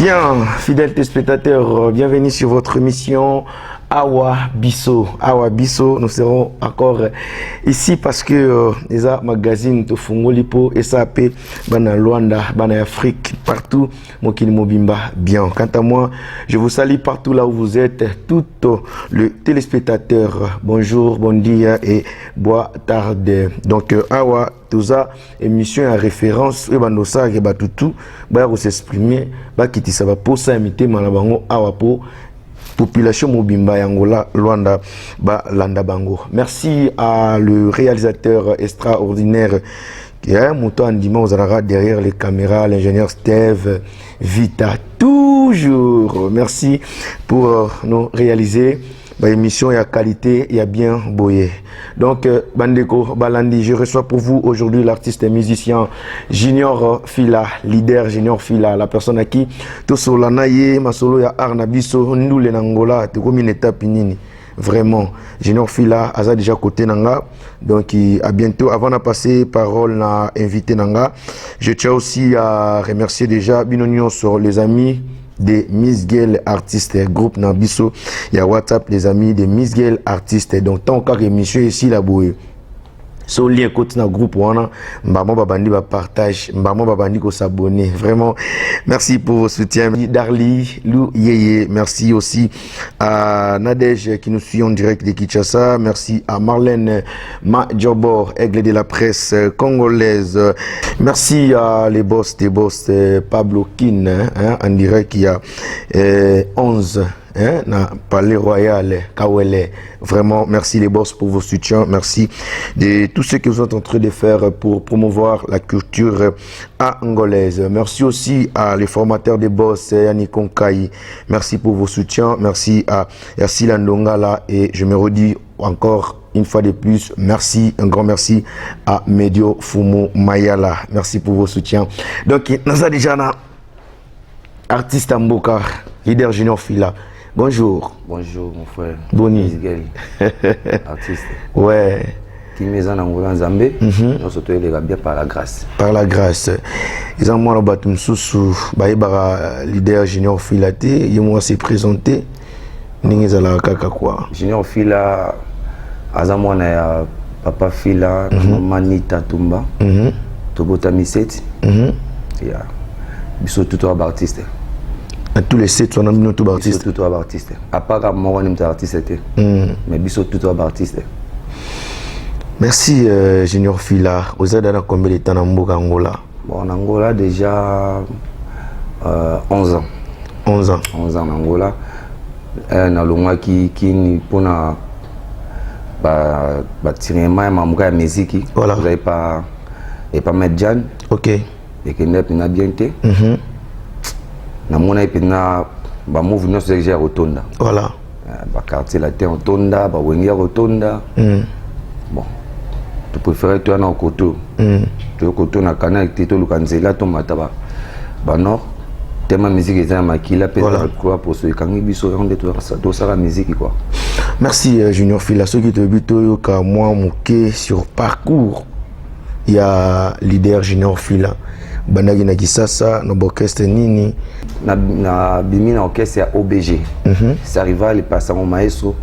Bien, fidèles téléspectateurs, bienvenue sur votre émission Awa Bisso. Awa Bisso, nous serons encore ici parce que les magazines de Fungolipo, SAP, Bana Luanda, Bana Afrique, partout, Mokini Mobimba, bien. Quant à moi, je vous salue partout là où vous êtes, tout le téléspectateur. Bonjour, bon dia et bois tarde. Donc, Awa, tout ça, émission à référence, et bandosa, et batutu, bah, vous s'exprimer, bah, qui ça va pour ça, imiter, malabango, Awa po. Population Mobimba Angola Luanda ba Landa Bango. Merci à le réalisateur extraordinaire qui est Mouton Andima Ozarara derrière les caméras, l'ingénieur Steve Vita. Toujours merci pour nous réaliser émission et à qualité et à bien boyer. Donc Bandeko Balandi, je reçois pour vous aujourd'hui l'artiste et musicien Junior Fila, leader Junior Fila, la personne à qui tout cela naïe masolo ya Arnabiso nous les Angola te comme une étape nini. Vraiment, Junior Fila a déjà côté nanga. Donc à bientôt. Avant de passer parole à invité nanga, je tiens aussi à remercier déjà Binonion sur les amis de Miss Girl Artistes, groupe Nabiso, il y a WhatsApp, les amis de Miss Girl Artistes. Donc, tant qu'à émission ici, la bouée. So lien côté dans groupe wana mbamo babandi ba partage mbamo babandi ko s'abonner vraiment merci pour vos soutiens Darly Lou Yeye, merci aussi à Nadège qui nous suit en direct de Kinshasa, merci à Marlène Madjobor, aigle de la presse congolaise, merci à les boss des boss Pablo Kin en direct qui a 11 na Palais Royal Kawele. Vraiment merci les boss pour vos soutiens, merci de tout ce que vous êtes en train de faire pour promouvoir la culture angolaise. Merci aussi à les formateurs des boss Yannick Konkai, merci pour vos soutiens, merci à Yassila Ndongala et je me redis encore une fois de plus, merci, un grand merci à Medio Fumo Mayala, merci pour vos soutiens. Donc nous avons déjà un artiste Mboka, leader Junior Fila. Bonjour. Bonjour mon frère. Boni. Artiste. Ouais. Qui maison en Angola Zambé. Nous sommes les bien par la grâce. Par la grâce. Ils ont moi le batum sous baïbara leader Junior Fila té. Ils m'ont se présenté. N'ingé la kaka quoi. Junior Fila. Azamwa na papa Fila. Maman Nita Tumba. Tobota Miset. Yeah. Biso tout artiste. À tous les 7, on a mis tout artiste. Tout artiste. À part moi, on est artiste. Mais biso tout artiste. Merci Junior Fila. Vous êtes dans combien de temps en Angola? Bon, en Angola déjà 11 ans. 11 ans. 11 ans en Angola. Na longa qui pour na tirer ma mamouka musique. Voilà. Vous n'avez pas Medjan. OK. Et que n'a bien été. Na mona ipina ba mouvement c'est rotonda. Voilà. Ba quartier la terre rotonda, ba wengia rotonda. Bon. Tu préfères toi na koto. Tu koto na kana tito lukanzela to mataba. Ba nord tema musique eza makila pe quoi pour ce kangi biso on to ça la musique quoi. Merci Junior Fila, ceux qui te bito ka moi moké sur parcours. Il y a leader Junior Fila. Bandagi na Kisasa, na orchestre nini na bimi na orchestre ya OBG. Ça rival il passe au maestro.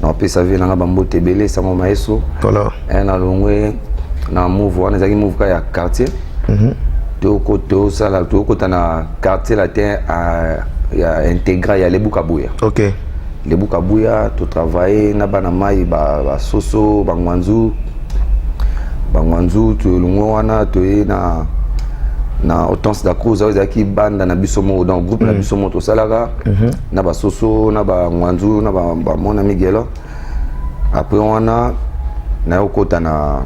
Na pe ça vient na bambo tebele ça mon maestro. Voilà. Et na longwe na move on ezaki move ka ya quartier. To koto ça la to kota na quartier latin ya intégré ya Lebukabuya. OK. Lebukabuya to travailler na bana mai ba soso bangwanzu to longwe wana to na Hortense da Cruz qui banda na bisomo dans groupe na bisomo to salaga na ba soso na ba ngwanzu na ba mon ami Gelo. Après on a na okota na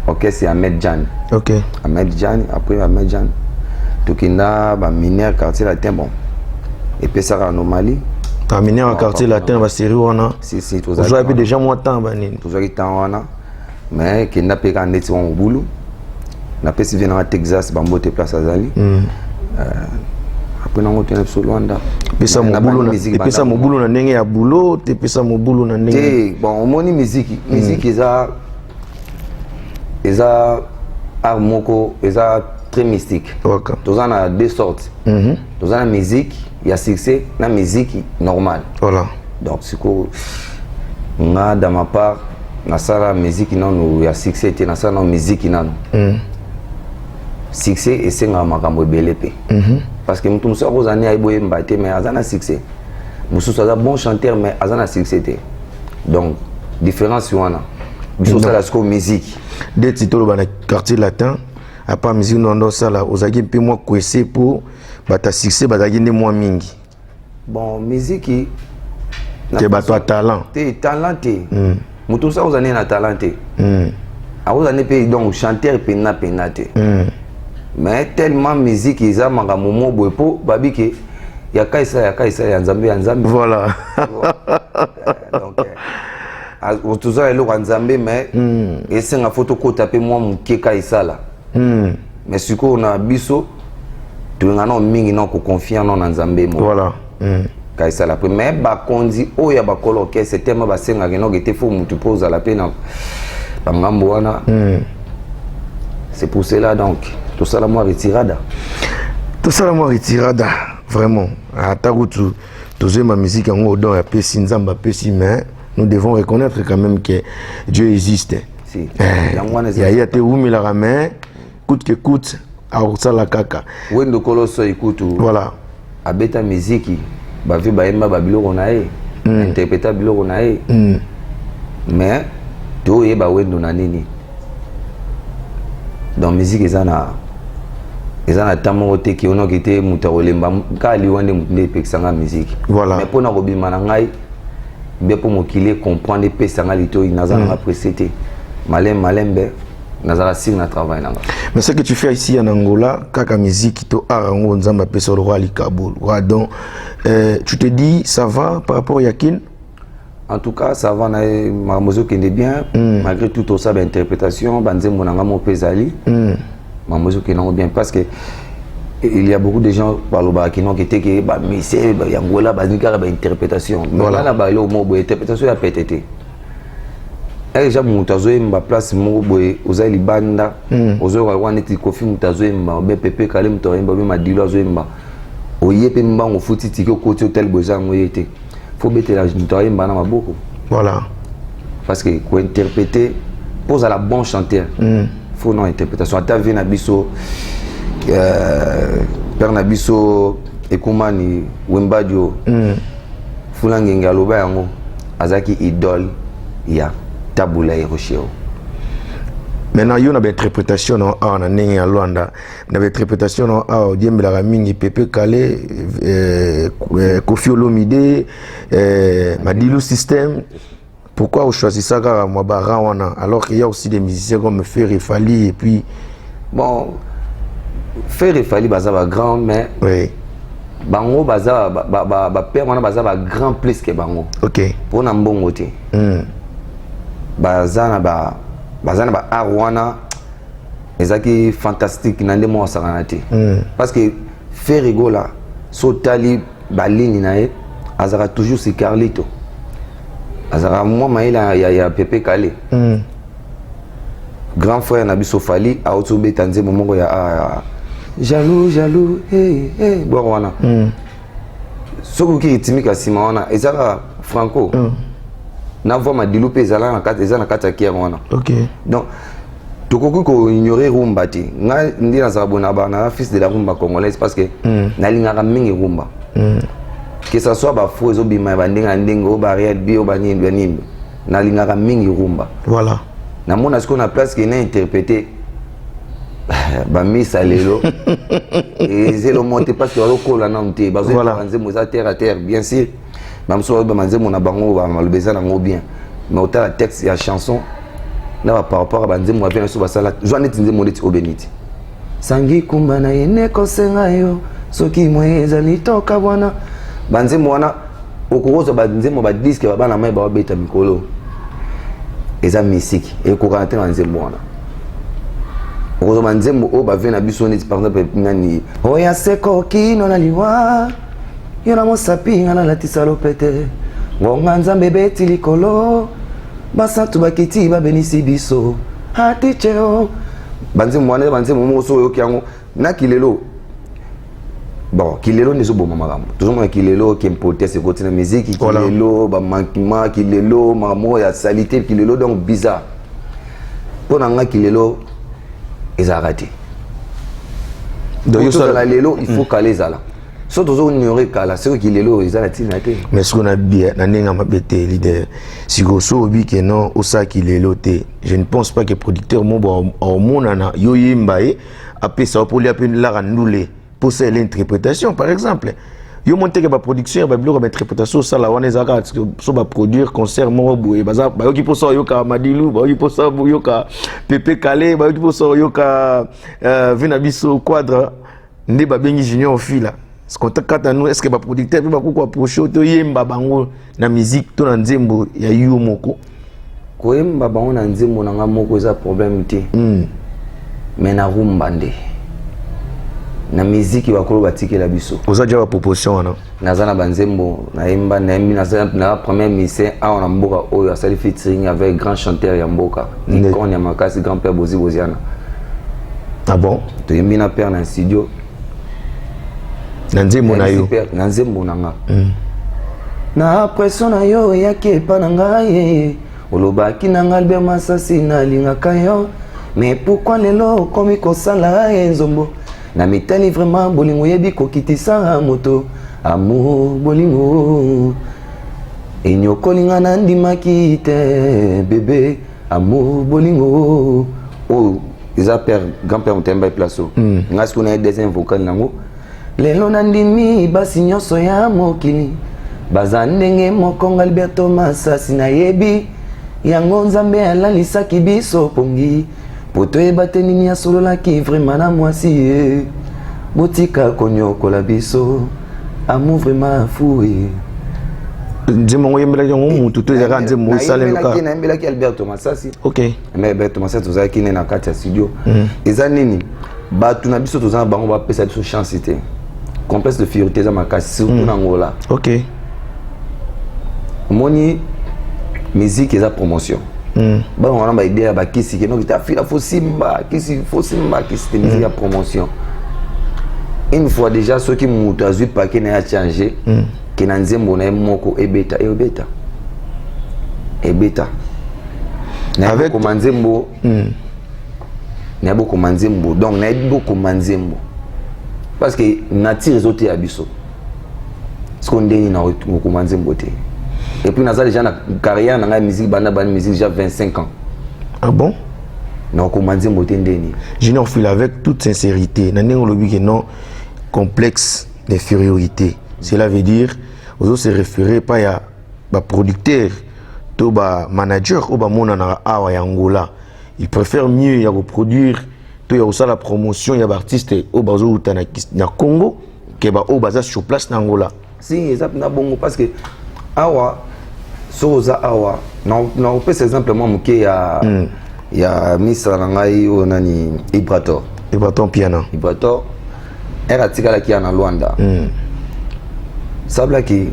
orchestre ya Medjan. OK. A Medjan, après à Medjan to kinda ba mineur quartier latin bon. Et puis ça anomalie. Ta mineur quartier latin ba série wana. Si to za. Vous avez déjà moins temps ba nini. To za temps wana. Mais kinda pe ka ndeti on boulot. Na pesi vient à Texas bambo te place azali après na ngotena biso Luanda pesa mobulu na ndenge ya boulot te pesa mobulu na ndenge bon omoni musique eza art moko eza très mystique. Okay. Tous en a deux sortes. Tous en a musique, il y a succès, la musique normale. Voilà. Donc c'est quoi? Moi, dans ma part, dans la musique il y a succès, dans la musique succès et c'est un makambo belépé. Parce que nous sommes aux années à y mbaté mais azana succès. Nous sommes bon chanteur mais azana succès. Donc différence wana. Biso ça la musique. Des titres dans le quartier latin, à part musique non ça là, aux agi peu moi coincé pour bata succès bazagi ne moins mingi. Bon musique que bato talent. T'es talenté. Nous ça aux années na talenté. À aux années pays donc chanteur penate. Mais tellement musique ils a manga momo boepo babike ya kaisa ya nzambe. Voilà. Donc tout ça est le nzambe mais et c'est une photo ko taper moi muke kaisa là. Mais ce qu'on a biso tu ngana mingi non ko confiant non nzambe mo. Voilà. Kaisa la mais ba kondi o ya ba koloke c'est tellement ba senga no gete fo mutu pose la peine ba ngambo wana. C'est pour cela donc tout ça la moi retirada. Tout ça la moi retirada vraiment. Atarutu tous ma musique en odon ya pesi nzamba pesi mais nous devons reconnaître quand même que Dieu existe. Si. Il y a te oumi la ramène coûte que coûte à la kaka. Wendo koloso écoute. Voilà. Abeta musique ba vi ba emba ba biloko na e. Interpréter biloko na e. Mais to ye ba wendo na nini. Dans musique ezana tamo te ki ono kite mutarolemba ka liwande mutne pexanga musique. Voilà. Mais pour na robima na ngai be pour mokile comprendre pesanga lito inazana apprécier. Malembe nazara sig na travail nanga. Mais ce que tu fais ici en Angola, kaka musique to arango nzamba peso roi likabul. Donc tu te dis ça va par rapport à Yakin? En tout cas, ça va, ma musique est bien, malgré tout ça, l'interprétation, banzembo nanga mo pesali, ma musique est bien parce que il y a beaucoup de gens qui n'ont été que mais c'est Angola banika interprétation. Voilà la ba lo mo interprétation ya PTT. Et j'ai mon tazoe mba place mo boy ozali banda, ozo wana ti kofi mutazoe mba BPP kale mtoye mba ma dilo azoe mba. Oyepe mba ngo futi tiki côté hôtel boza ngoyete. Faut mettre la journée dans ma boucle. Voilà. Parce que pour interpréter, pose à la bonne chanteur. Faut non interprétation. Ata vient abisso, père nabisso, ekumani, wembadio. Fulangenga loba yango, azaki idole, ya tabula erocheo. Maintenant, il y a une interprétation en Nenge à Luanda. Une interprétation en Diembla Ramingi, Pepe Kale, Kofi Olomide, Madilu System. Pourquoi vous choisissez ça alors qu'il y a aussi des musiciens comme Ferry Fali et puis. Bon, Ferry Fali, c'est grand, mais. Oui. Bango, père, c'est grand plus que Bango. Ok. Pour un bon côté. Bazana ba arwana ezaki fantastique nande mo saranate parce que fait rigola sotali ba ligne nae azara toujours c'est Carlito azara moi maila ya Pepe Kale grand frère na biso Fali a otobe tanze momongo ya jaloux hey bwana soko ki timika sima wana ezaka Franco na voix ma dilupe ezala na kata kia wana. OK. Donc tokoki ko ignorer rumba ti. Nga ndi na zabona bana fils de la rumba congolaise parce que na lingaka mingi rumba. Que ça soit ba faux ezobima ba ndinga ba riet bio ba nini na lingaka mingi rumba. Voilà. Na mona ce qu'on a place qui na interprété ba misa lelo et zelo monter parce que loko la namte ba zo banze moza terre à terre bien sûr. Même si on a mon abango le besoin d'un bien mais autant la texte et la chanson là par rapport à banze moi bien sur basala joannette nze moleti obeniti sangi kumba na yene kosenga yo soki mweza litoka bwana banze mwana okuroza banze mo ba disque ba na mai ba beta mikolo eza musique et ko kanter banze mwana okuroza banze mo o ba vena biso neti par exemple ngani oya seko kino na liwa yona mosapi ngana latisa lopete ngonga nzambe beti likolo basatu bakiti babenisi biso aticheo banze mwana banze momoso yoki yango na kilelo bon kilelo nezo bon maman toujours moi kilelo qui importait ce côté de musique kilelo ba manquement kilelo mamo ya salité kilelo donc bizarre pour nga kilelo ils a raté donc yo la lelo il faut caler ça là surtout on ignorer kala c'est kilelo ils a raté mais ce qu'on a bien na nenga mabete leader si go so obi que non au ça kilelo te je ne pense pas que producteur mo au monana yo yimbaye après ça pour lui appeler la randouler pour c'est l'interprétation par exemple yo monter que ba production ba bloc ba interprétation ça la wana ezaka so ba produire concert mo boye baza ba yo ki pour ça yo ka Madilu ba yo ki pour ça yo ka Pepe Calé ba yo ki pour ça yo ka Vinabiso Quadra ndi ba bengi junior fila ce qu'on t'a nous est-ce que ba producteur ba ko approcher to yemba bango na musique to na nzembo ya yo moko ko yemba bango na nzembo na nga moko za problème te mais na rumbande na musique bakolo batike la biso oza déjà proposition wana nazana banzembo na imba na mi na première mission a on mboka oyo asali featuring avec grand chanteur ya mboka Icon ya makasi grand père Bozi Boziana. Ah bon to yembi na père na studio na nzembo na yo na nzembo na nga na pression na yo yake pa na ngai olobaki na nga Albert Masasi na lingaka yo mais pourquoi lelo komi kosala nzombo na mitali vraiment bolingo yebi kokitisa moto amour bolingo enyokolinga na ndimaki te bébé amour bolingo oh isa père grand-père Mutemba plaso ngas kuna deuxième vocal nango lelo na ndimi basi nyonso ya mokili baza ndenge moko Alberto Masasi na yebi yango nzambe alalisaki biso pongi poto ebate nini asololaki vraiment na mwasi botika konyokola biso amour vraiment fou nzembo ngo yembela ngo mutu to ezaka nzembo osalenga na yembelaki Alberto Masasi OK mais Alberto Masasi tozalaki ne na kati ya studio eza nini batu na biso tozana bango bapesa biso chance te complexe de fierté za makasi surtout na ngola OK moni musique eza promotion ba on a ba idée ba kisi que non ta fila fosimba kisi te musique ya promotion une fois déjà ceux qui mutu azui paquet na ya changer que na nzembo na moko ebeta na avec komanzembo na boko manzembo donc na boko manzembo parce que nature zote ya biso ce qu'on dit na komanzembo te. Et puis, nous avons déjà une carrière dans la musique, déjà 25 ans. Ah bon? Non, comment dire, Junior Phil, avec toute sincérité, nous avons le non complexe d'infériorité. Cela veut dire, vous se référez pas à un producteur, à un manager, ou à un Angola. Il préfère mieux produire, il y a la promotion, il y a des artistes au Congo, que au sur place en Angola. Si, c'est bon parce que awa soza awa non peut simplement muke ya misa ngai onani Ibrator piano Ibrator era tikala ki na Luanda sabla ki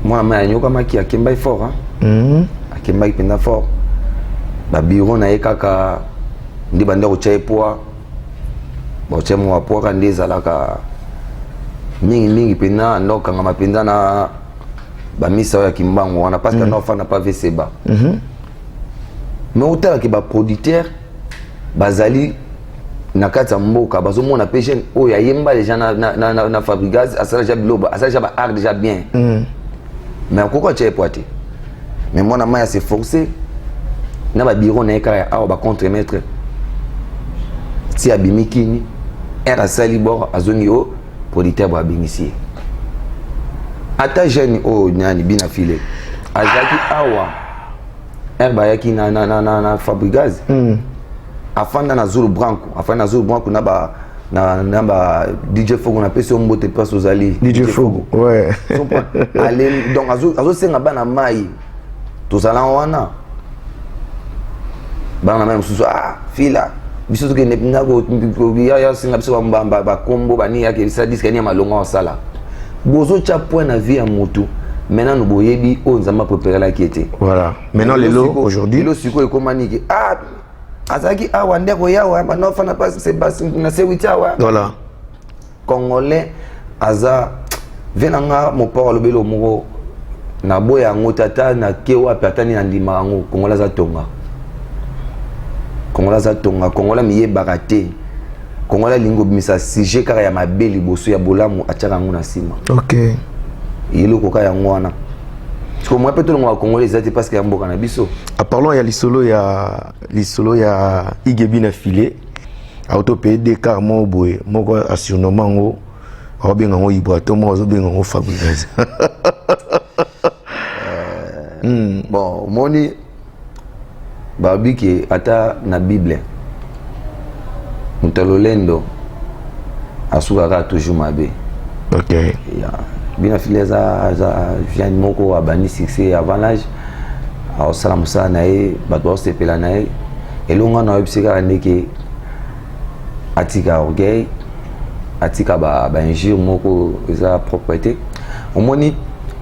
mwana ma nyoka maki akemba fort akemba ipenda fort ba biro na ekaka ndi banda ko chaipoa ba chemo wa poa ndeza laka mingi pena ndoka ngama penda na ba misa ya kimbango wana parce que n'enfant n'a pas VCBA mais autant que ba producteur bazali na kata mboka bazomona pêcher o ya yemba les gens na fabricage asala ja biloba asala ja ba art déjà bien mais encore tu es poité mais moi na maya c'est forcé na ba bureau na ka ya ba contre-maître si abimikini era sali bord azongi o producteur ba bingisi ata jeune o nyani bina file azaki awa erba yaki na fabricage afanda na Zulu Branco na ba DJ Fogo na peso mbote place ozali DJ Fogo ouais allez donc azo senga bana mai tozala wana bana mai mususu fila biso to ke ne ngago ya senga biso ba kombo bani yake sa disque ni malonga sala bozo cha point na vie à moto maintenant nous boyebi on zamba préparer la kiete voilà maintenant les lots aujourd'hui le siko ekomani ki azaki awa ndeko yawa bana fana pas c'est pas na sewitawa voilà congolais aza venanga mon père lobelo moko na boya ngotata na kewa patani na ndima ngo congolais za tonga congolais miye barate congolais lingo bimisa sujet kaka ya mabeli boso ya bolamu ataka ngo na sima OK yelo koka ya ngwana parce que moi peut-être ngo congolais zati parce que ya mboka na biso parlons ya lisolo ya Igebi na filé auto PD car mo boy moko assurnement ngo obenga ngo Ibrato mo obenga ngo Fabrice bon moni babiki ata na bible mutololendo asukaka toujours mabe OK ya bina filé za vient moko abani succès avant l'âge a osala musala na ye bato baosepela na ye elongo na oyebisika ndeke atika orgueil atika bainjure moko eza propreté omoni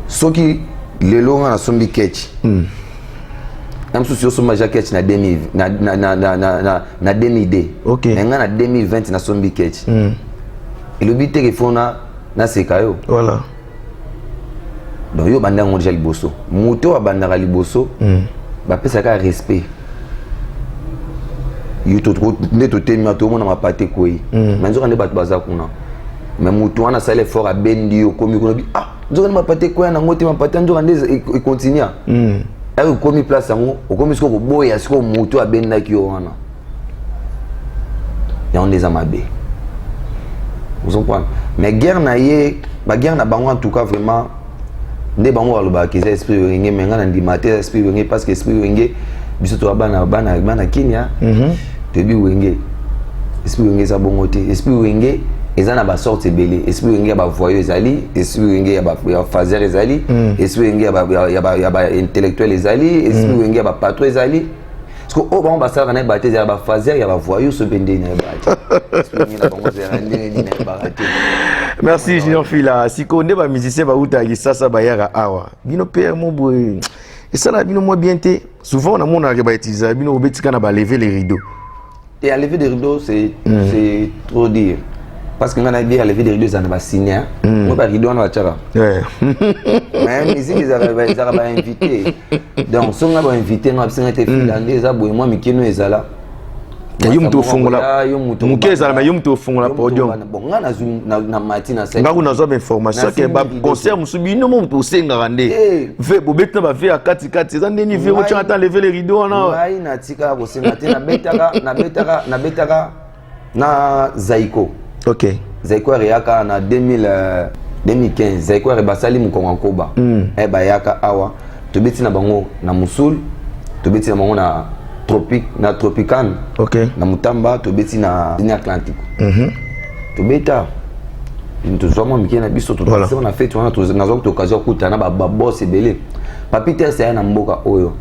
soki lelo nga nasombi ketch même si osomba ja ketch na 2000 OK nga na 2020 nasombi ketch elobi telefona naseka yo voilà donc yo banda ngo déjà liboso moto abandaka liboso bapesaka respect yo to nde totemi to mona mapate koi mais nzoka nde bato baza kuna mais moto wana sala effort abendi yo komi kuna bi nzoka nde mapate koi na ngote mapate nzoka nde continue ayo komi place yango okomi siko boya siko moto abendaki yo wana ya on les amabe vous comprenez mais guerre na ye ba guerre na bango en tout cas vraiment nde bango baloba kiza esprit wenge menga na ndimate esprit wenge parce que esprit wenge biso to bana Kenya tebi wenge esprit wenge za bongo te esprit wenge eza na ba sorte belé esprit wenge ba voyeux ezali esprit wenge ya ba fazer ezali esprit wenge ya ba intellectuel ezali esprit wenge ba patron ezali parce que o bango basala na ba te ya ba fazer ya ba voyeux so bende na ba esprit wenge na bango zera ndeni na ba te. Merci Junior Fila. Si konde ba musicien ba uta gisasa ba yara awa. Bino père mon boy. Et ça là bino moi bien té. Souvent on a mon arrive à utiliser bino obetika na ba lever les rideaux. Et à lever des rideaux c'est trop dire. Parce que on a dit à lever des rideaux ça na ba signer. Moi ba rideau na ba tchara. Ouais. Même ici ils avaient invité. Donc si on a invité na bisinga te finlandais za boy moi mikino ezala. Yum to fungola mukeza na yum to fungola podium bon nga na matina sa nga kuna zo information ke ba concert musubi no mo to senga rande ve bobeta ba ve akati kati za ndeni ve mo chanta lever les rideaux na ai na tika ko senga te na betaka na Zaiko. OK Zaiko yaka na 2015 Zaiko basali mukonga koba e ba yaka awa to beti na bango na musul to beti na bango na Tropican. OK na Mutamba to beti na Atlantique to beta into zoma mikena biso to passer na fête wana to na zo to occasion kutana ba boss ebele papiter c'est na mboka oyo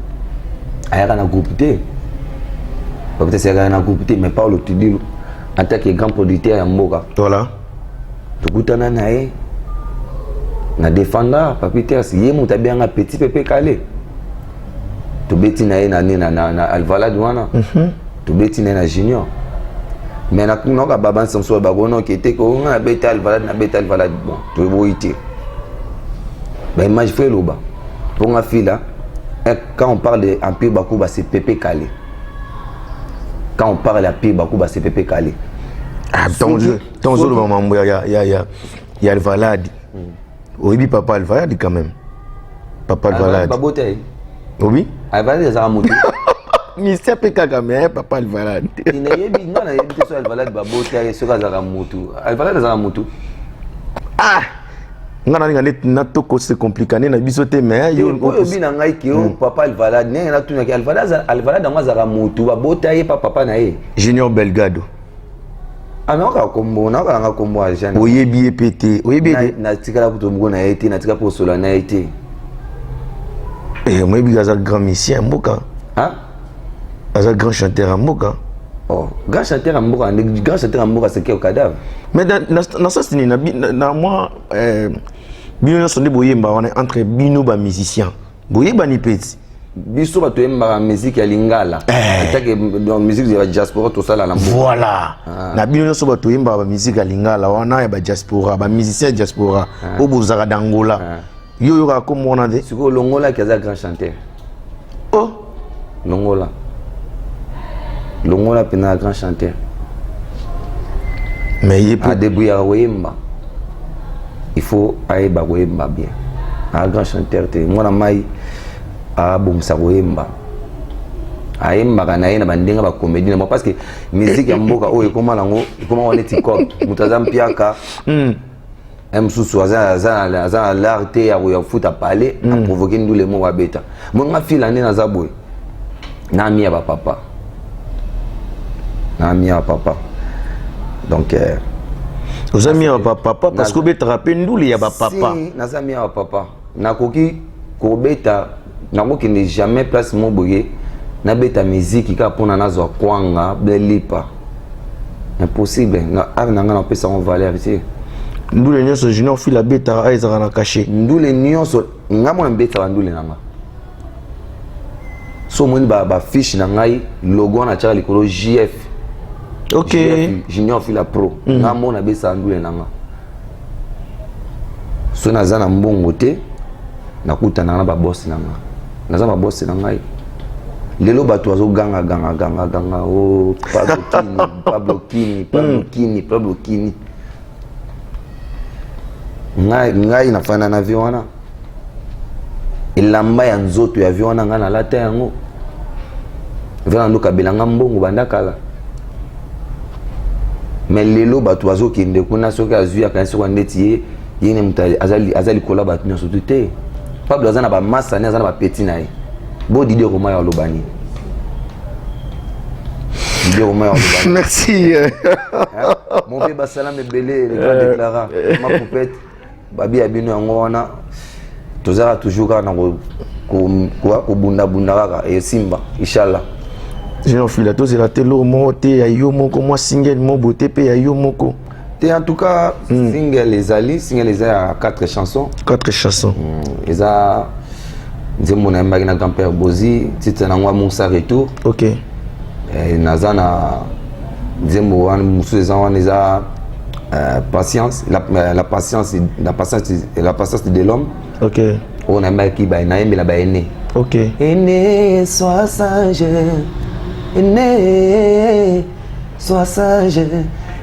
ayaka na groupe T papiter c'est na groupe T mais pas le Tidilo en tant que grand producteur ya mboka voilà to kutana na ye na défendre papiter c'est yemo tabianga petit pépé calé to beti na ye na Alvalade wana to beti na Junior mais na kuna ka baba nsamso ba gono ki te ko na beta Alvalade bon to boiti ba image fait loba pour nga fila quand on parle de Empire Bakuba c'est Pépé Calé quand on parle d'Empire Bakuba c'est Pépé Calé ton jour maman il y a Alvalade oui papa Alvalade quand même papa Alvalade babote oui Alvalade za mutu Mystère PK mais papa Alvalade ina yebi ngana yebi te so Alvalade babote ya so za mutu Alvalade za mutu ngana ngane na toko c'est compliqué na biso te mais yo bina ngai ki papa Alvalade ne na tuna ki Alvalade ngwa za mutu babote ye papa na ye Junior Belgado anoka kombo na ka kombo a jeune oyebi epete oyebi na tikala kutombo na été na tikala pour solo na été moi bi gaza grand musicien mboka un grand chanteur à mboka grand chanteur à mboka c'est qui au cadavre mais dans ça c'est na moi bino sonde boyemba on est entre bino ba musicien boyeba ni petit biso bato yemba musique ya lingala atake musique ya diaspora tout ça là voilà na bino nyonso bato yemba ba musique ya lingala wana ya ba diaspora ba musicien diaspora o bozaka d'Angola yo ka ko mona de siko longola ki aza grand chanteur oh longola pena grand chanteur mais il peut débrouiller wemba il faut aiba wemba bien un grand chanteur te mwana mai abomisa koyemba ayembaka na ye na bandenga bacomédie na parce que musique ya mboka oyo ekoma nango ekoma wana tikok moto aza mpiaka mosusu aza na l'art te ya kofuta pale aprovoke ndule mo wabeta monga fila nde naza boye nami ya bapapa donc oza mi ya bapapa parce que obetaka mpe ndule ya bapapa naza mi ya bapapa nakoki kobeta nakokende jamais place mo boye nabeta musique kaka mpona nazwa kwanga belipa impossible ave na ngai napesa ngo valeur te ndule nyonso junior fil abetaka ezaka na caché ndule nyonso ngai mona mbetaka ndule na ngai so omoni bafiche na ngai logo wana tiaka likolo JF ok junior fila pro ngai mona besaka ndule na ngai so naza na mbongo te nakutana na babosi na ngai naza babosi na ngai lelo bato azoganga o Pablo Kini ngai nafana na avion wana elamba ya nzoto ya avion wana ngai nalata yango vena ndokabelanga mbongo banda kala mais lelo bato bazokende kuna soki azwi akanisi kwa ndeti ye ne mutu aza likolo bato nyonso te Pablo aza na bamasa ne aza na bapeti na ye bo Didier Roma ya olobani merci mon père basalam ebele le grand déclarant ma poupette babi ya bino yango wana tozala toujours kaka na kobundabunda kaka esimba inchallah junior fila tozela te loko moko te ya yo moko mwa single mo bote mpe ya yo moko te en tout cas single ezali ya 4 chansons eza nzembo nayembaki na grand père Bozi titre nango amonsa retour ok naza na nzembo wana mosusu eza wana eza patience la patience de l'homme ok oyo nayembaki nayembela baene ok ene sois sage ene sois sage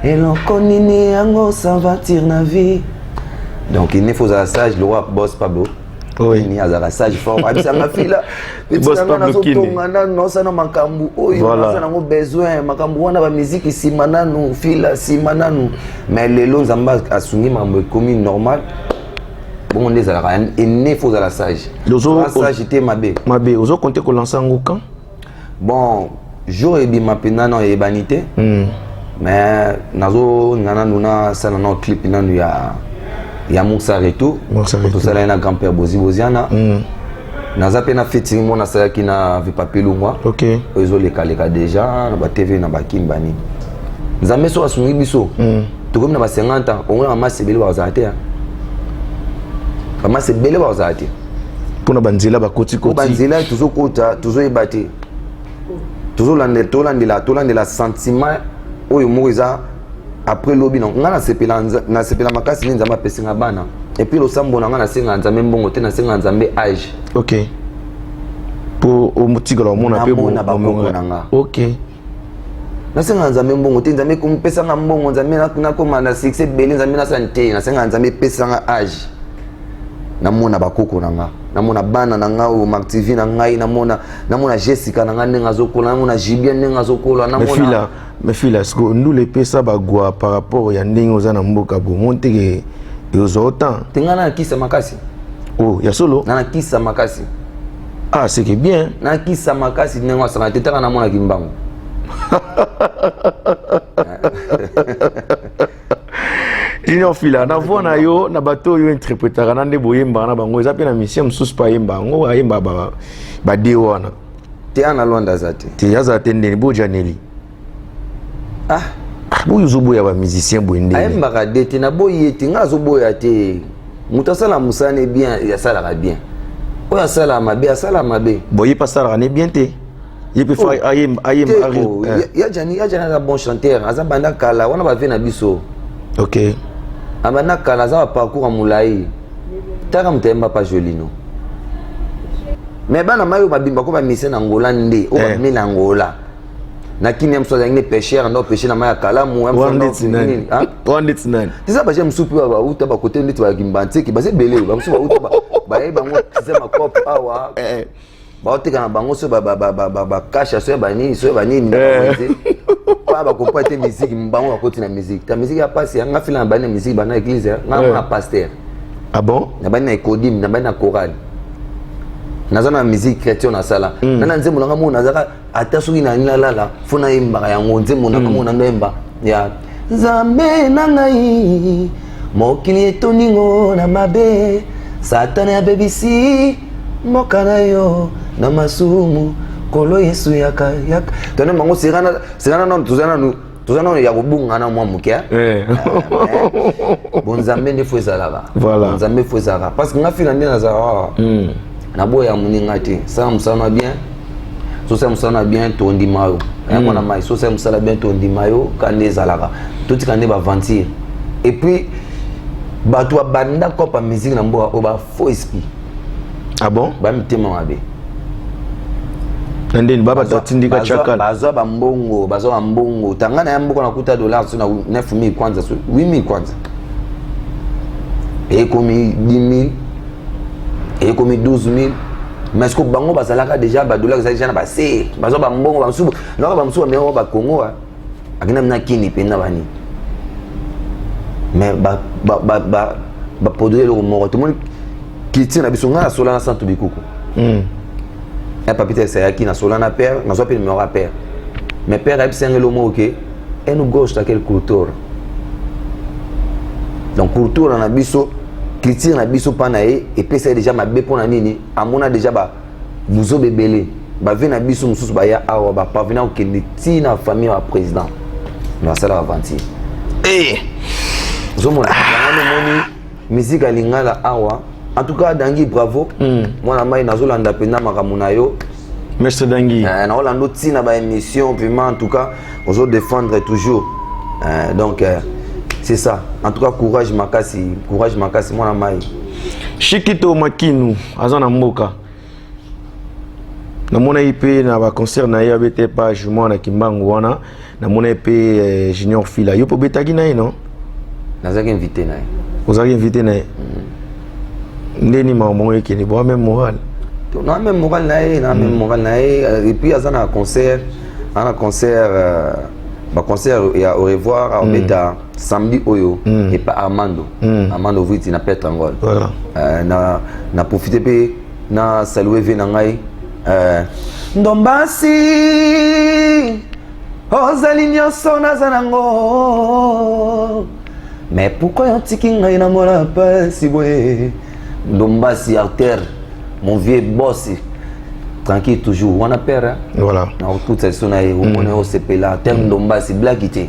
eloko nini yango s'aventure na vie donc ene faut ozala sage le roi boss Pablo ni azala sage fort abisanga fila boss Pablo Kini tongana nosana makambu oyo naza nango besoin makambu wana ba musique sima nanu fila sima nanu mais lelo nzamba asungi mambo ekomi normal bon nde ezalaka ene faut ozala sage sage te mabe ozo compter kolansa yango quand bon jour ebima mpena na oyebani te mais nazo ngana nuna sala na clip nanu ya Moussa Retour tosala na grand père Boziana naza pe na fitting mo nasalaki na Vipapi Lungwa ok ezoleka déjà na ba TV na bakimbani nzambe so asungi biso tokomi na ba 50 ans ongola mama sebele bazala te mama sebele bazala te pona banzela bakoti banzela tozokota tozoyeba te tolandela sentiment oyo moko eza après lobi non nga na sepela makasi ni nzambe apesinga bana et puis losambo na nga nasenga nzambe mbongo te nasenga nzambe age ok po omutigala omona pe bona bakoko na nga ok nasenga nzambe mbongo te nzambe kumpesanga mbongo nzambe nakoma na succès bele nzambe nasala te nasenga nzambe pesanga age namona bakoko na nga namona bana na nga o Martivi na ngai namona Jessica na nga ndenga zokola namona Jibia ndenga zokola namona mais fila sko ndule pesa bagwa par rapport ya ndenge oza na mboka bo monte ke yozo autant tengana na kisa makasi oh ya solo na kisa makasi ah c'est que bien na kisa makasi ndenga wasanga tetaka namona kimbango Junior fila na vona yo na bato yo interprétera na nde boyemba na bango eza pe na mission mususu pa yemba ngo ayemba ba de wana te ana londa zate te yaza tendeni bo janeli bo yuzuboya ba musicien boende ayemba de te na boye te nga zo boya te mutasala musane bien ya sala bien oyo asala mabe boye pas ça on est bien té il peut faire ayem ya jani na bon chanteur aza banda kala wana ba ve na biso OK abanda kala aza parcours à mulai taka mtemba pa jolino mais bana mayo babimba ko ba mise na ngola nde o ba mila ngola na kini mso za ngi pêcheur ndo pêcher na maya kala mu hein tisa ba jem supi ba uta ba côté nditi ba kimbanti ki ba se belé ba so ba uta ba e bango tisa ma cop awa ba otika na bango so ba kasha so ba nini ba comprendre musique mbango ba koti na musique ta musique ya passe nga fila na ba na musique ba na église na pasteur ah bon na ba na ekodim na ba na chorale nazana musique chrétien na sala nana nzembo nanga mona zaka ata soki na nilala fona yemba yango nzembo nanga mona ndemba ya nzambe nangai mokili etoningo na mabe satana ya bebisi mboka na yo na masumu kolo yesu yaka tona mango sirana non tuzana ya kobunga na mwa mukia bon nzambe nde fo ezalaka voilà nzambe fo ezalaka parce que nga fila nde nazala na boya muninga te ça musana bien so ça musana bien to ndimayo yango na mai so ça musala bien to ndimayo kande zalaka tout kande ba ventir et puis bato banda ko pa musique na mboa o ba faux esprit ah bon ba mtema mabe ndeni baba tatindika chakala bazo ba mbongo tangana ya mboko na kuta dollars na 9000 kwanza 8000 kwanza et comme 10000 et comme 12 000 mais est-ce que bango bazalaka déjà ba dollars déjà na ba se bazo ba mbongo ba msubu na ba msubu mais ba Congo akina mna kini penda bani mais ba produire le mort tout le monde qui tient na biso ngana sola na santu bikuku et papite c'est yaki na sola na père na so pe numéro père mais père a bisengelo le mot OK et nous gauche ta quel culture donc culture na biso critique na biso pana et puis c'est déjà ma be pona nini amona déjà ba buzo bebele ba ve na biso mususu ba ya awa ba parvenir au kende ti na famille wa président na sala avanti zomona moni musique alingala awa en tout cas Dangi bravo moi mai nazolanda penda makamuna yo Maître Dangi na olando ti na ba émission vraiment en tout cas ozo défendre toujours donc c'est ça. En tout cas, courage makasi mwana mai. Shikito Makinu, azana mboka. Na mona IP na ba concert na yabete page mwana kimbangu wana, na mona IP Junior Fila. Yo po betagi na non? Nazaki invité na. Ozaki invité na. Ndeni maman yake ni bo même moral. Non même moral na et puis azana concert, ma concert et au revoir à Obeta samedi oyo et pas Armando Viti na Petre Angol voilà na profiter pe na saluer venangai ndombasi ozali nyonso nazanango mais pourquoi yotiki ngai na mona pasi boye ndombasi artère mon vieux boss tranquille toujours on a peur voilà na toute cette zone aí on est au CP là terme ndombasi blackité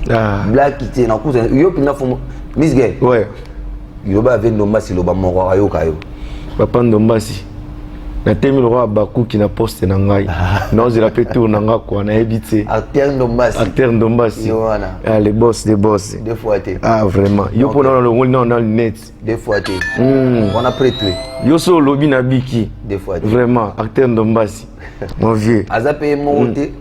na kuza yo pinga fomo misge ouais yo ba avec ndombasi lo ba moko ayo kayo papa ndombasi na temi lo ba ku ki na poste na ngai non je rappelle tout na nga ko na ebité acteur ndombasi yo wana les boss deux fois té vraiment yo pour na le non na net deux fois té on a prêté yo so lobi na biki deux fois vraiment acteur ndombasi mon vieux azape monté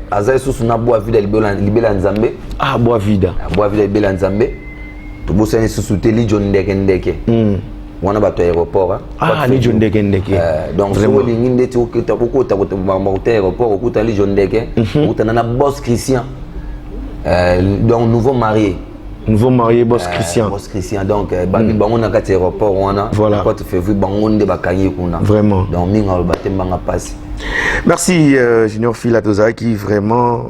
aza susu na boa vida libela nzambe boa vida libela nzambe to bosani susu te li John ndeke wana bato aéroport li John ndeke donc so li nginde ti okita kokota ko aéroport okuta li John ndeke okuta na boss Christian donc nouveau marié boss Christian donc bango na kati aéroport wana quand février bango nde bakangi kuna vraiment donc minga lo batembanga passe. Merci Junior Fila Tozaki, vraiment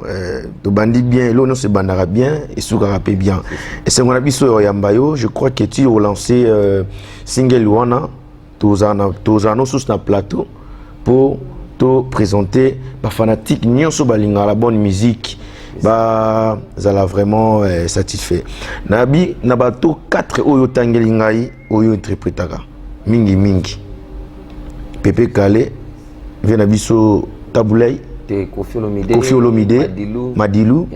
de bandi bien, l'eau ne se bandera bien et soukarape bien. Et c'est mon avis sur Yambayo, je crois que tu as lancé single Wana, Tozano sous un plateau pour te présenter ma fanatique Nyonso Balinga, la bonne musique. Bah, ça l'a vraiment satisfait. Nabi, Nabato 4 Oyo Tangelingai, Oyo interprétaka. Mingi. Pépé Calais, Venabiso Taboulay, Kofi Olomide, Madilou,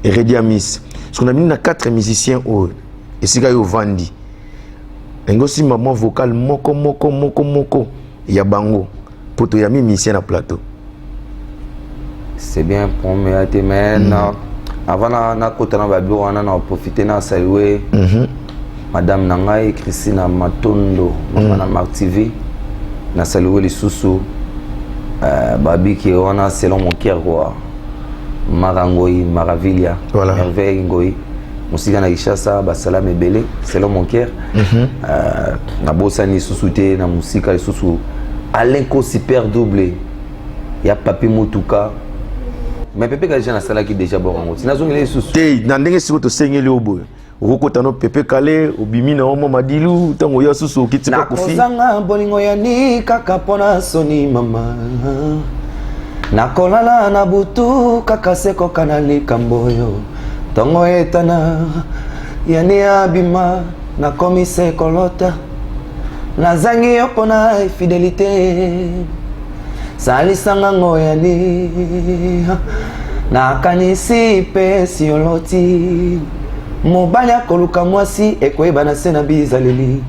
Eredi Amis. Parce qu'on a mis 4 musiciens et c'est quand ils vendent. Et aussi maman vocale moko. Il y a bango. Pour toi, il y a mis musicien à plateau. C'est bien pour moi, mais avant na kota na babi wana na profiter na saluer madame Nangai Christina Matondo na Mark TV na saluer les sous babi qui wana selon mon cœur quoi Marangoi Maravilia voilà. Merveille Ngoi musika na Ishasa basala mebele selon mon cœur na bosani sous-souté na musika les sous Alain Ko super doublé ya Papi Mutuka. Mais Pépé Calais na sala qui déjà borango. Sina zongele susu. Te na ndenge siko to sengeli obo. Okota no Pépé Calais obimi na omo Madilu tango ya susu kitika kofi. Na kozanga bolingo ya ni kaka pona soni mama. Na kolala na butu kaka seko kanali kamboyo. Tongo etana ya ni abima na komise kolota. Na zangi yopona fidélité. Salisanga ngoyani na kanisi pe sioloti mobali akoluka mwasi ekoyeba na se na bizaleli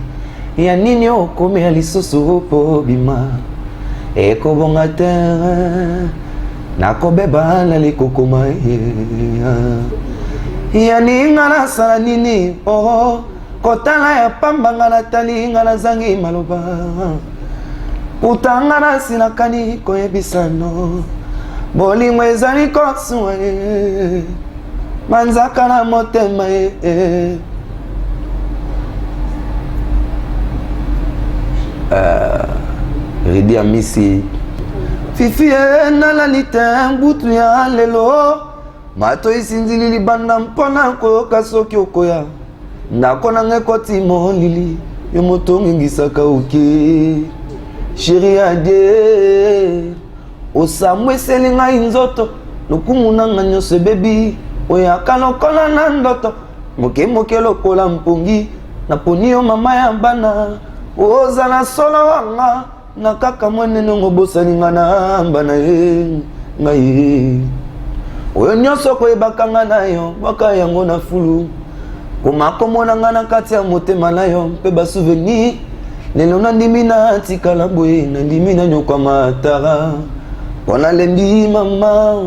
ya nini okomi ya lisusu po bima ekobonga te nakobeba na likokoma ya ninga nasala nini kotala ya pamba nga natali nga nazangi maloba utangana sinakani koyebisano bolingo ezali kosuwa manzaka na motema Ridi Amisi fifi nalali te mbutu ya lelo mato isinzili libanda mpona koyoka soki okoya ndako nange ekoti molili yo moto ngingisaka uke chérie adie osamwe selinga inzoto lokumunanga nyose bebi oyaka lokola na ndoto moke lokola mpongi na poni yo mama ya bana ozala solo wanga na kaka mwenene ngobosalinga na mbana ngai oyo nyonso koyebaka nga na yo baka yango na fulu komona nga na kati ya motema na yo mpe basouvenir lelo nandimi na tikala boye nandimi na nyokwa matara mpona lembi mama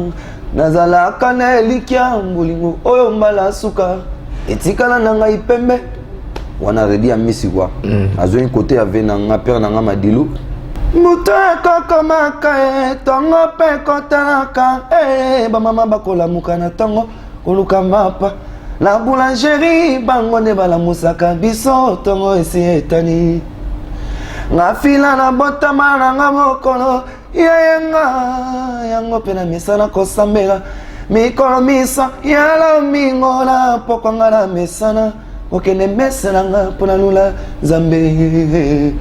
nazalaka na elikya mbolingo oyo mbala suka etikala na ngai pembe wana Redi Amisi kwa azwi kote ya ve na nga père na nga Madilu muto ekokomaka tongo mpe kotalaka bamama bakolamuka na tongo koluka mapa la boulangerie bango nde balamusaka biso tongo esi etani nga fila na botama na nga mokolo yayenga yango pe na misala kosambela mikolo misa yala mingo na pokwa nga na mesana okende mesela nga mpona lula Nzambe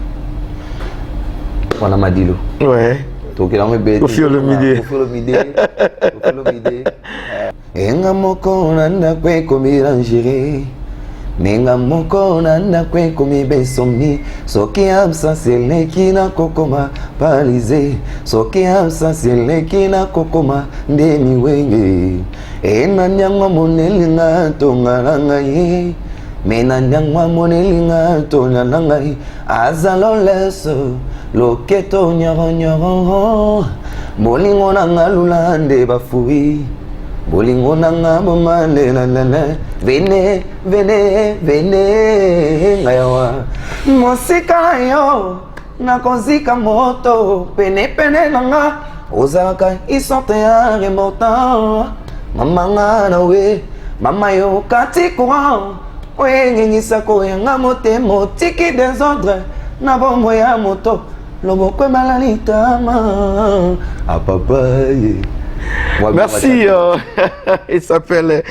wana Madilu ouais tokela ngo bete Kofi Olomide enga moko nanda kwe komiranjere Nenga moko nanda kwe komi besomni soki absence eleki na kokoma palize soki absence eleki na kokoma ndemi wenge ena nyangwa monelinga tongalanga ye mena nyangwa monelinga tongalanga ye azalo leso loketo nyoro bolingo nanga lulande bafui bolingo nanga bomale la vene ngayawa mosika yo nakozika moto pene nanga ozalaka isorte ya remontant mama nga nawe mama yo kati courant oyengengisa koyanga motema otiki desordre na bombo ya moto loboko ebala à papa. Merci. Il s'appelle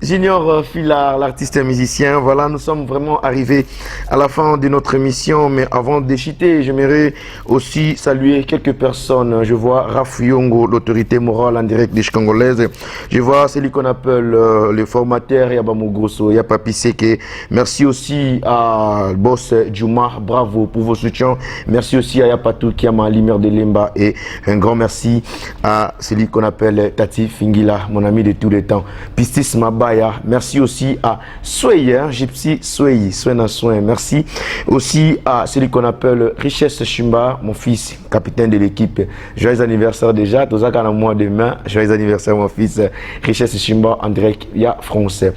Junior Fila, l'artiste musicien. Voilà, nous sommes vraiment arrivés à la fin de notre émission. Mais avant de chuter, j'aimerais aussi saluer quelques personnes. Je vois Raf Yongo, l'autorité morale en direct des Congolaises. Je vois celui qu'on appelle le formateur Yabamo Grosso, Yapapi Seke. Merci aussi à Boss Juma, bravo pour vos soutiens. Merci aussi à Yapatou Kiama, Limer de Lemba. Et un grand merci à celui qu'on appelle Tati Fingila, mon ami de tous les temps. Pistis Mabaya. Merci aussi à Swey, Gypsy Swey, Swena Soin. Merci aussi à celui qu'on appelle Richesse Chimba, mon fils, capitaine de l'équipe. Joyeux anniversaire déjà, tous à mois demain. Joyeux anniversaire mon fils, Richesse Chimba, en direct, il y a français.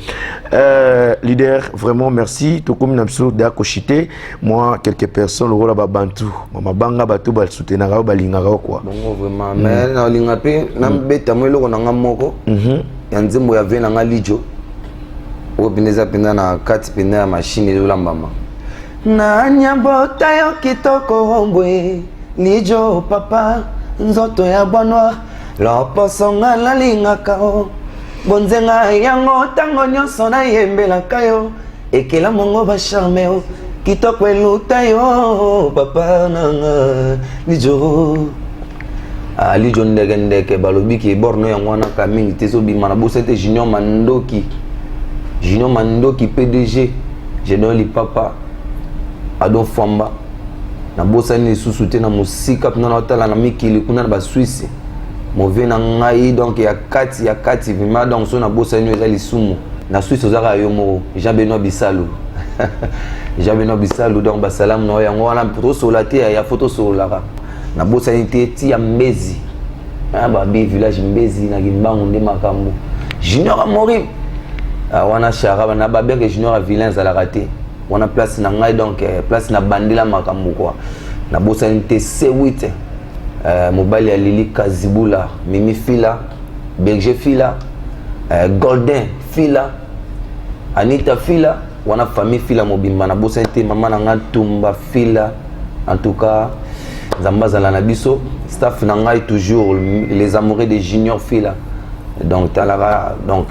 Leader, vraiment merci. Tout comme Namso d'Akoshite, moi, quelques personnes, le rôle à Bantou. Maman Banga Batou, Bal soutenara, Balingara, quoi. Bon, vraiment, mais dans l'ingapé, Nambeta, moi, le Ronangamoko. Yanzimbo ya vena nga lijo obineza penda na kati penda ya machine elambama na nyabota yo kitoko ombwe lijo papa nzoto ya bwanwa loposo nga nalingaka o bonzenga yango tango nyonso nayembelaka yo ekela mongo bacharme o kitoko eluta yo papa nanga lijo lijo ndeke balobi ki borno yango wana ka mingi te so bima na bosete Junior Mandoki PDG Général Papa Adon Famba na bosani lisusu te na musika pina na otala na mikili kuna na ba Suisse move na ngai donc ya kati vima donc so na bosani eza lisumu na Suisse ozaka yo mo Jean-Benoît Bissalo Jean-Benoît Bissalo donc ba salam no yango wana photo solate ya photo solaka na bosani te ti ya Mbezi ba bi village Mbezi na Kimbangu nde makambo Junior Amori wana chara na ba bien que Junior a vilain za la raté wana place na ngai donc place na bandila makambo quoi na bosani te C8 mobile ya Lili Kazibula Mimi Fila Berger Fila Golden Fila Anita Fila wana famille Fila mobimba na bosani te maman na ngatumba Fila en tout cas Zambazala na biso staff na ngai toujours les amoureux de Junior Fila donc talara donc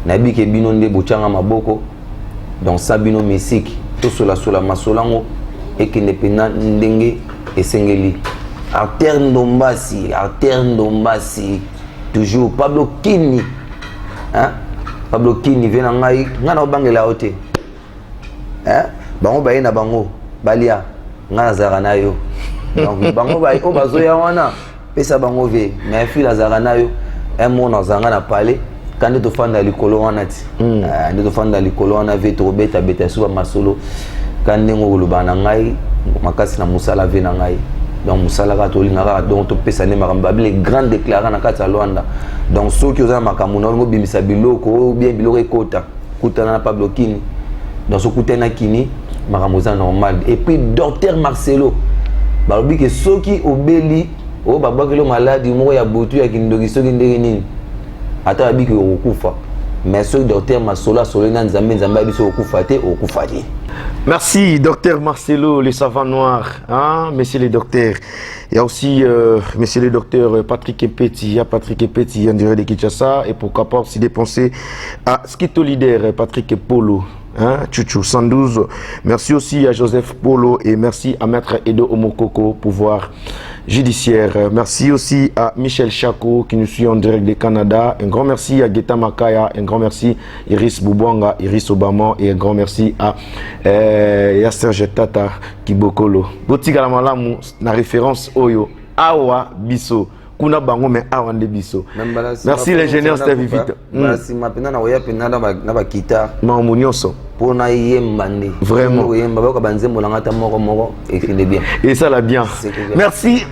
nabi ke bino nde bochanga maboko donc sabino mesiki to sola masolango ekende pena ndenge esengeli Arter Ndombasi toujours Pablo Kini hein Pablo Kini vena ngai ngana obangela ote hein bango baye na bango balia ngana zara nayo donc bango baye o bazoya wana pesa bango ve mais fila zara nayo un mot na zanga na parler quand tu fanda likolo wana ti nde fanda likolo wana ve to beta suba masolo quand ngo lubana ngai makasi na musala ve na ngai donc musala ka to lingaka donc to pesa ne makamba les grands déclarants na kata Luanda donc ceux qui oza makambo na ngo bimisa biloko bien biloko ekota kutana na Pablo Kini donc so kutana Kini makambo za normal et puis docteur Marcelo balobi ke soki obeli o babakelo maladi moko ya butu ya kindoki soki ndenge nini ata abiki okufa mais ce docteur Masola Solena Nzambe biso okufa te okufa te. Merci docteur Marcelo le savant noir hein monsieur le docteur. Il y a aussi monsieur le docteur Patrick Epeti, il y a Patrick Epeti en direct de Kinshasa et pourquoi pas aussi dépenser à Skito Leader Patrick Polo. Hein, Chuchu 112. Merci aussi à Joseph Polo et merci à Maître Edo Omokoko, pouvoir judiciaire. Merci aussi à Michel Chako qui nous suit en direct du Canada. Un grand merci à Geta Makaya, un grand merci à Iris Boubouanga, Iris Obama et un grand merci à Yasser Jetata Kibokolo. Botiga malamu na référence Oyo Awa Biso. Kuna bango me awande biso. Merci l'ingénieur Steve Vite. Merci mapena na oya pena na ba kita. Mamunyoso. Pona yemba nde. Vraiment. Yemba ba ka banzembo na ngata moko et bien. Et ça l'a bien. Merci.